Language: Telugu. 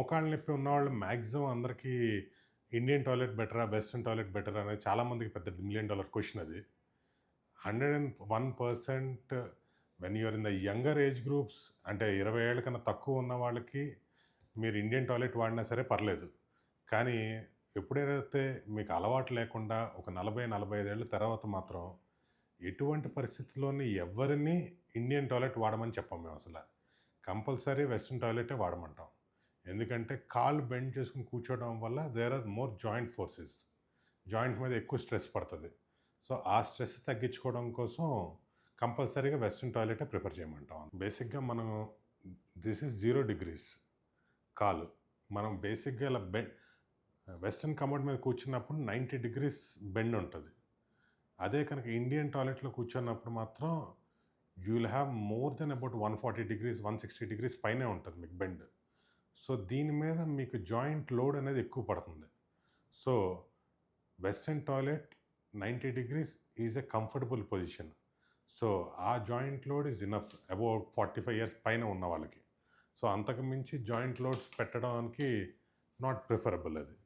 మోకాళ్ళ నొప్పి ఉన్నవాళ్ళు మ్యాక్సిమం అందరికీ ఇండియన్ టాయిలెట్ బెటరా? వెస్టర్న్ టాయిలెట్ బెటరా? అనేది చాలామందికి పెద్ద $1,000,000 క్వెషన్ అది. 101% when you are in the younger age groups అంటే 20 ఏళ్ల కన్నా తక్కువ ఉన్న వాళ్ళకి మీరు ఇండియన్ టాయిలెట్ వాడినా సరే పర్లేదు. కానీ ఎప్పుడైతే మీకు అలవాటు లేకుండా ఒక 40, 45 ఏళ్ల తర్వాత మాత్రం ఎటువంటి పరిస్థితుల్లోని ఎవ్వరిని ఇండియన్ టాయిలెట్ వాడమని చెప్పం మేము అసల. కంపల్సరీ వెస్టర్న్ టాయిలెటే వాడమంటాం. ఎందుకంటే కాళ్ళు బెండ్ చేసుకొని కూర్చోవడం వల్ల there are more joint forces. Joint మీద ఎక్కువ స్ట్రెస్ పడతది. సో, ఆ స్ట్రెస్ తగ్గించుకోవడం కోసం కంపల్సరీగా వెస్టర్న్ టాయిలెటే ప్రిఫర్ చేయమంటాం. బేసిక్‌గా మనం దిస్ ఈజ్ 0 డిగ్రీస్ కాలు. మనం బేసిక్‌గా ఇలా వెస్టర్న్ కమోడ్ మీద కూర్చున్నప్పుడు 90 డిగ్రీస్ బెండ్ ఉంటది. అదే కనుక ఇండియన్ టాయిలెట్‌లో కూర్చున్నప్పుడు మాత్రం you will have more than about 140 degrees, 160 degrees పైనే ఉంటది మీకు బెండ్. సో, దీని మీద మీకు జాయింట్ లోడ్ అనేది ఎక్కువ పడుతుంది. So, western toilet 90 degrees is a comfortable position. So, ఆ joint load is enough about 45 years పైన ఉన్న వాళ్ళకి. సో, అంతకు మించి జాయింట్ లోడ్స్ పెట్టడానికి నాట్ ప్రిఫరబుల్ అది.